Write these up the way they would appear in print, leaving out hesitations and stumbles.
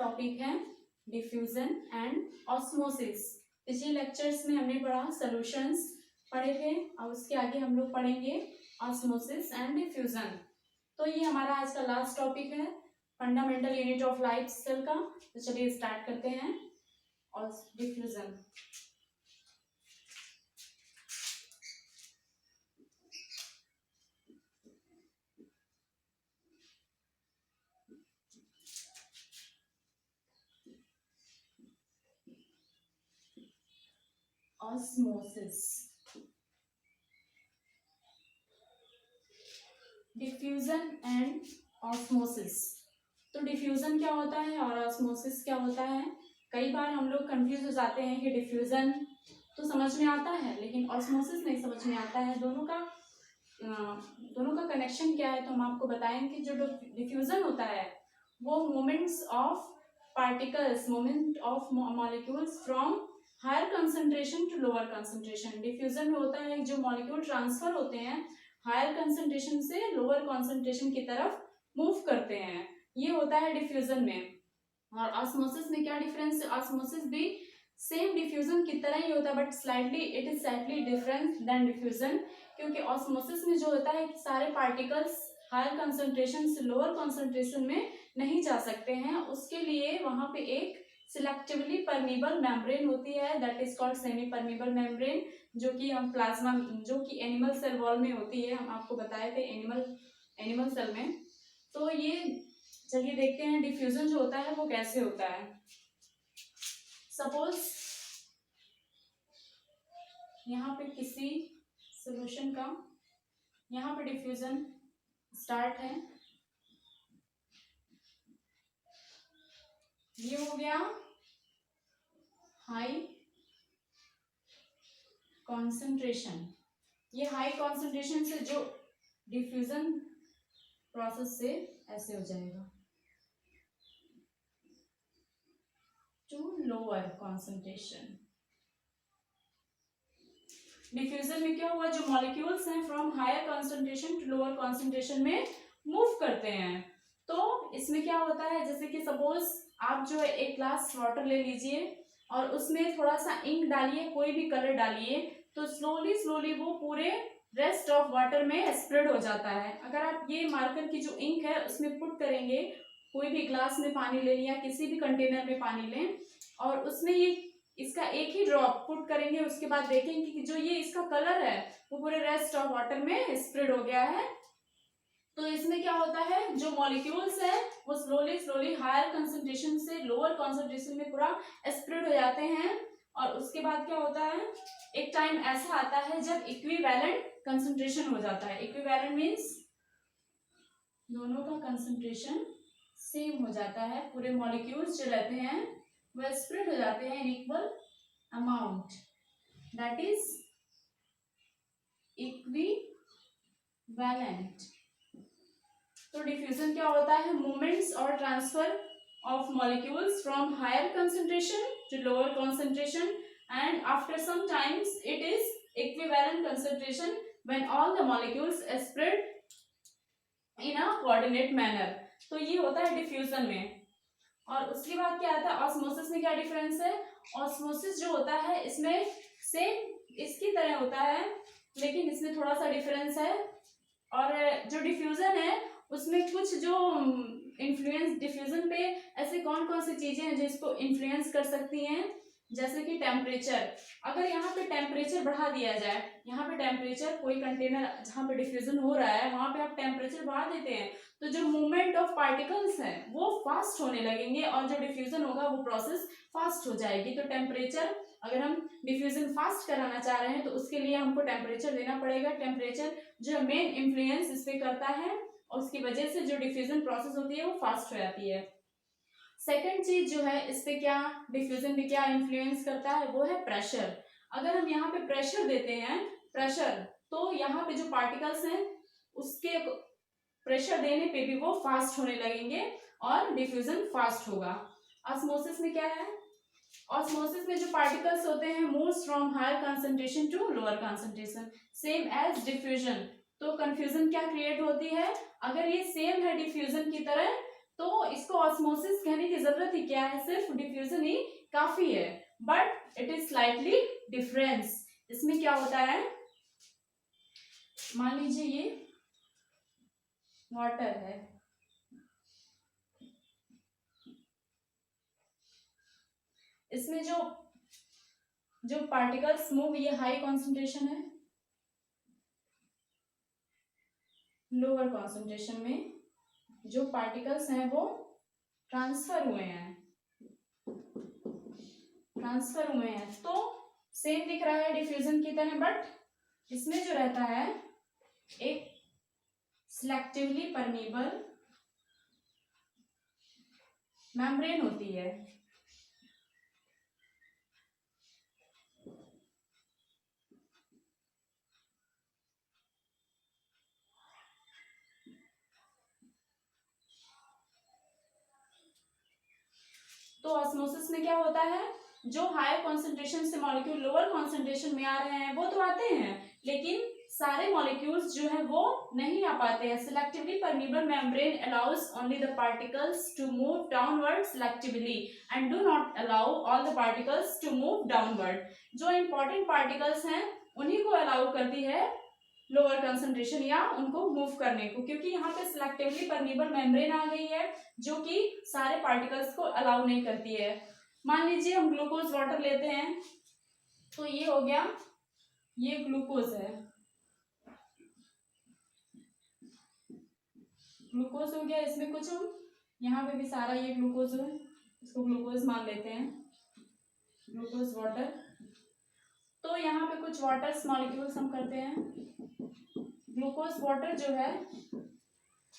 Topic है diffusion and osmosis. पिछले lectures में हमने पढ़ा सॉल्यूशंस पढ़े थे और उसके आगे हम लोग पढ़ेंगे ऑस्मोसिस एंड डिफ्यूजन। तो ये हमारा आज का लास्ट टॉपिक है fundamental unit of life cell का। तो चलिए स्टार्ट करते हैं और diffusion. Osmosis, diffusion and osmosis. तो डिफ्यूजन क्या होता है और ऑस्मोसिस क्या होता है? कई बार हम लोग कंफ्यूज हो जाते हैं कि डिफ्यूजन तो समझ में आता है लेकिन ऑस्मोसिस नहीं समझ में आता है, दोनों का कनेक्शन क्या है। तो हम आपको बताएंगे कि जो डिफ्यूजन होता है वो moments of particles, moment of molecules from higher concentration to lower concentration. Diffusion में होता है जो मॉलिक्यूल ट्रांसफर होते हैं हायर कंसंट्रेशन से लोअर कंसंट्रेशन की तरफ मूव करते हैं, ये होता है डिफ्यूजन में। और ऑस्मोसिस में क्या डिफरेंस है? ऑस्मोसिस भी सेम डिफ्यूजन की तरह ही होता है but it is slightly different than diffusion, क्योंकि ऑस्मोसिस में जो होता है सारे पार्टिकल्स हायर कंसंट्रेशन से लोअर कंसंट्रेशन में नहीं जा सकते हैं, उसके लिए वहां पे एक सिलेक्टिवली परमीबल मेम्ब्रेन होती है, that is called semi permeable membrane, जो कि हम प्लाज्मा, जो कि एनिमल सेल वॉल में होती है, हम आपको बताए थे एनिमल सेल में। तो ये चलिए देखते हैं डिफ्यूजन जो होता है वो कैसे होता है। सपोज यहाँ पे किसी सॉल्यूशन का यहाँ पे डिफ्यूजन स्टार्ट है, ये हो गया हाई कॉन्सेंट्रेशन। ये हाई कॉन्सेंट्रेशन से जो डिफ्यूजन प्रोसेस से ऐसे हो जाएगा टू लोअर कॉन्सेंट्रेशन। डिफ्यूजन में क्या हुआ, जो मॉलिक्यूल्स हैं from higher concentration to lower concentration में मूव करते हैं। तो इसमें क्या होता है, जैसे कि सपोज आप जो है एक ग्लास वाटर ले लीजिए और उसमें थोड़ा सा इंक डालिए, कोई भी कलर डालिए, तो स्लोली वो पूरे रेस्ट ऑफ वाटर में स्प्रेड हो जाता है। अगर आप ये मार्कर की जो इंक है उसमें पुट करेंगे, कोई भी ग्लास में पानी ले लिया, किसी भी कंटेनर में पानी लें और उसमें ये इसका एक ही ड्रॉप पुट करेंगे, उसके बाद देखेंगे कि जो ये इसका कलर है वो पूरे रेस्ट ऑफ वाटर में स्प्रेड हो गया है। तो इसमें क्या होता है, जो मॉलिक्यूल्स है वो स्लोली हायर कंसंट्रेशन से लोअर कंसंट्रेशन में पूरा स्प्रेड हो जाते हैं। और उसके बाद क्या होता है, एक टाइम ऐसा आता है जब इक्विवेलेंट कंसंट्रेशन हो जाता है। इक्विवेलेंट मींस दोनों का कंसंट्रेशन सेम हो जाता है, पूरे मॉलिक्यूल्स जो रहते हैं वह स्प्रेड हो जाते हैं in equal amount, that is equivalent. तो डिफ्यूजन क्या होता है, मूवमेंट्स और transfer of molecules from higher concentration to lower concentration and after some times it is equivalent concentration when all the molecules spread in a coordinate manner. तो ये होता है diffusion में। और उसके बाद क्या आता है, ऑस्मोसिस में क्या डिफरेंस है? ऑस्मोसिस जो होता है इसमें सेम इसकी तरह होता है लेकिन इसमें थोड़ा सा डिफरेंस है। और जो डिफ्यूजन है उसमें कुछ जो इन्फ्लुएंस, डिफ्यूजन पे ऐसे कौन कौन सी चीजें हैं जो इसको इन्फ्लुएंस कर सकती हैं, जैसे कि टेम्परेचर। अगर यहाँ पे टेम्परेचर बढ़ा दिया जाए, यहाँ पे टेम्परेचर, कोई कंटेनर जहाँ पे डिफ्यूजन हो रहा है वहां पे आप टेम्परेचर बढ़ा देते हैं तो जो मूवमेंट ऑफ पार्टिकल्स है वो फास्ट होने लगेंगे और जो डिफ्यूजन होगा वो प्रोसेस फास्ट हो जाएगी। तो टेम्परेचर, अगर हम डिफ्यूजन फास्ट कराना चाह रहे हैं तो उसके लिए हमको टेम्परेचर देना पड़ेगा। टेम्परेचर जो मेन इन्फ्लुएंस इस पे करता है और उसकी वजह से जो डिफ्यूजन प्रोसेस होती है वो फास्ट हो जाती है। सेकेंड चीज जो है इस पे क्या, डिफ्यूजन पे क्या इन्फ्लुएंस करता है, वो है प्रेशर। अगर हम यहाँ पे प्रेशर देते हैं, प्रेशर, तो यहाँ पे जो पार्टिकल्स हैं उसके प्रेशर देने पे भी वो फास्ट होने लगेंगे और डिफ्यूजन फास्ट होगा। ऑस्मोसिस में क्या है, ऑस्मोसिस में जो पार्टिकल्स होते हैं moves from higher concentration to lower concentration, same as diffusion. तो कंफ्यूजन क्या क्रिएट होती है, अगर ये सेम है डिफ्यूजन की तरह तो इसको ऑस्मोसिस कहने की जरूरत ही क्या है, सिर्फ डिफ्यूजन ही काफी है, but it is slightly difference. इसमें क्या होता है, मान लीजिए ये वाटर है, इसमें जो जो पार्टिकल्स मूव, ये हाई कॉन्सेंट्रेशन है, लोअर कॉन्सेंट्रेशन में जो पार्टिकल्स हैं वो ट्रांसफर हुए हैं, तो सेम दिख रहा है डिफ्यूजन की तरह, बट इसमें जो रहता है एक सिलेक्टिवली परमीबल मेम्ब्रेन होती है। तो ऑस्मोसिस में क्या होता है, जो हायर कॉन्सेंट्रेशन से मॉलिक्यूल लोअर कॉन्सेंट्रेशन में आ रहे हैं वो तो आते हैं, लेकिन सारे मॉलिक्यूल्स जो है वो नहीं आ पाते हैं। Selectively permeable membrane allows only the particles to move downward selectively and do not allow all the particles to move downward. जो इंपॉर्टेंट पार्टिकल्स हैं उन्हीं को अलाउ करती है लोअर कंसंट्रेशन या उनको मूव करने को, क्योंकि यहाँ पे सिलेक्टिवली परमीबल मेम्ब्रेन आ गई है जो कि सारे पार्टिकल्स को अलाउ नहीं करती है। मान लीजिए हम ग्लूकोज वाटर लेते हैं, तो ये हो गया, ये ग्लूकोज है, ग्लूकोज हो गया, इसमें कुछ हम यहाँ पे भी सारा ये ग्लूकोज है, इसको ग्लूकोज मान लेते हैं, ग्लूकोज वाटर। तो यहाँ पे कुछ वाटर मॉलिक्यूल्स हम करते हैं, ग्लूकोज वाटर जो है,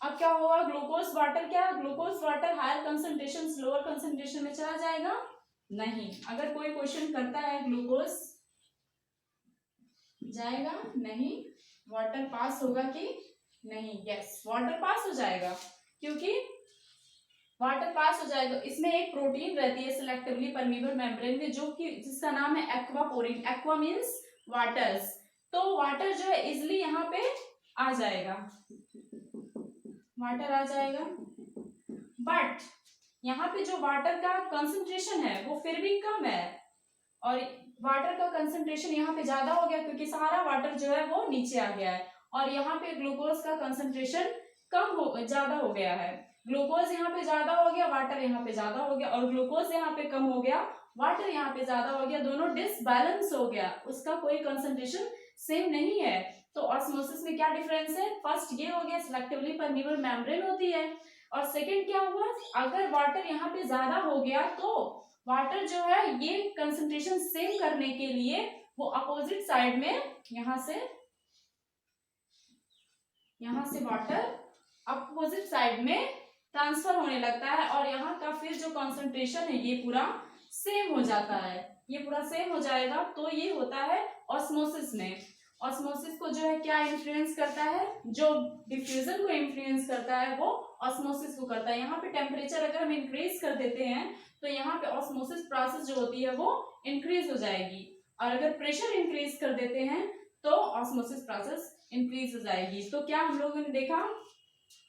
अब क्या होगा, ग्लूकोज वाटर हायर कंसंट्रेशन से लोअर कंसंट्रेशन में चला जाएगा? नहीं। अगर कोई क्वेश्चन करता है ग्लूकोज जाएगा? नहीं। वाटर पास होगा कि नहीं? यस, वाटर पास हो जाएगा, क्योंकि वाटर पास हो जाएगा। इसमें एक प्रोटीन रहती है सिलेक्टिवली परमीबल मेम्ब्रेन में, जो कि जिसका नाम है एक्वापोरिन। एक्वा मींस वाटर्स, तो वाटर जो है इजिली यहाँ पे आ जाएगा, वाटर आ जाएगा, बट यहाँ पे जो वाटर का कंसंट्रेशन है वो फिर भी कम है, और वाटर का कंसंट्रेशन यहाँ पे ज्यादा हो गया क्योंकि सारा वाटर जो है वो नीचे आ गया है, और यहाँ पे ग्लूकोज का कंसंट्रेशन ज्यादा हो गया है। ग्लूकोज यहाँ पे ज्यादा हो गया, वाटर यहाँ पे ज्यादा हो गया, और ग्लूकोज यहाँ पे कम हो गया, वाटर यहाँ पे ज्यादा हो गया, दोनों डिसबैलेंस हो गया, उसका कोई कंसंट्रेशन सेम नहीं है। तो ऑस्मोसिस में क्या डिफरेंस है? फर्स्ट ये हो गया, सिलेक्टिवली परमीबल मेम्ब्रेन होती है, और सेकंड क्या हुआ, अगर वाटर यहाँ पे ज्यादा हो गया तो वाटर जो है ये कंसंट्रेशन सेम करने के लिए वो अपोजिट साइड में यहाँ से वाटर अपोजिट साइड में ट्रांसफर होने लगता है, और यहाँ का फिर जो कंसंट्रेशन है ये पूरा सेम हो जाता है, ये पूरा सेम हो जाएगा। तो ये होता है ऑस्मोसिस में। ऑस्मोसिस को जो है क्या इन्फ्लुएंस करता है? जो डिफ्यूजन को इन्फ्लुएंस करता है वो ऑस्मोसिस को करता है। यहाँ पे टेम्परेचर अगर हम इंक्रीज कर देते हैं तो यहाँ पे ऑस्मोसिस प्रोसेस जो होती है वो इंक्रीज हो जाएगी, और अगर प्रेशर इंक्रीज कर देते हैं तो ऑस्मोसिस प्रोसेस इंक्रीज हो जाएगी। तो क्या हम लोगों ने देखा,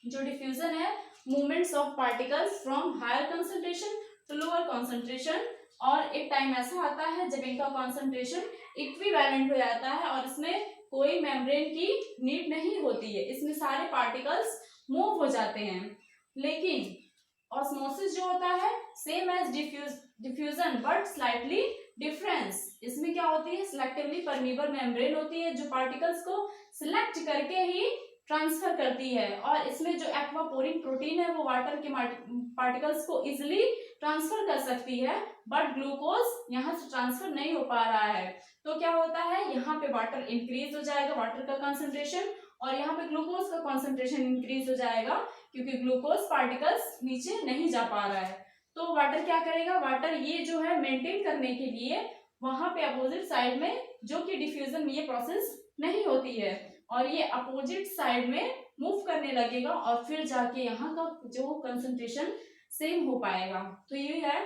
जो डिफ्यूजन है, movements of particles from higher concentration to lower concentration, और एक टाइम ऐसा आता है जब इनका कंसंट्रेशन इक्विवेलेंट हो जाता है और इसमें कोई मेम्ब्रेन की नीड नहीं होती है, इसमें सारे पार्टिकल्स मूव हो जाते हैं। लेकिन ऑस्मोसिस जो होता है same as diffusion but slightly difference. इसमें क्या होती है, सिलेक्टिवली परमीबल मेम्ब्रेन होती है जो पार्टिकल्स को सिलेक्ट करके ही ट्रांसफर करती है, और इसमें जो एक्वापोरिन प्रोटीन है वो वाटर के पार्टिकल्स को इजिली ट्रांसफर कर सकती है, बट ग्लूकोज यहाँ से ट्रांसफर नहीं हो पा रहा है। तो क्या होता है, यहाँ पे वाटर इंक्रीज हो जाएगा, वाटर का कंसंट्रेशन, और यहाँ पे ग्लूकोज का कंसंट्रेशन इंक्रीज हो जाएगा क्योंकि ग्लूकोज पार्टिकल्स नीचे नहीं जा पा रहा है। तो वाटर क्या करेगा, वाटर ये जो है मेंटेन करने के लिए वहां पे अपोजिट साइड में, जो कि डिफ्यूजन में ये प्रोसेस नहीं होती है, और ये अपोजिट साइड में मूव करने लगेगा, और फिर जाके यहाँ का जो कंसंट्रेशन सेम हो पाएगा। तो ये है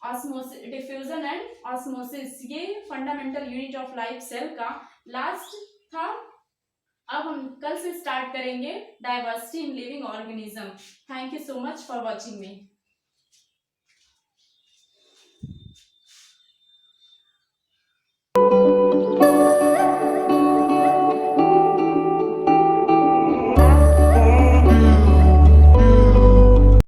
ऑस्मोसिस, डिफ्यूजन एंड ऑस्मोसिस। ये fundamental unit of life cell का लास्ट था। अब हम कल से स्टार्ट करेंगे diversity in living organism. Thank you so much for watching me.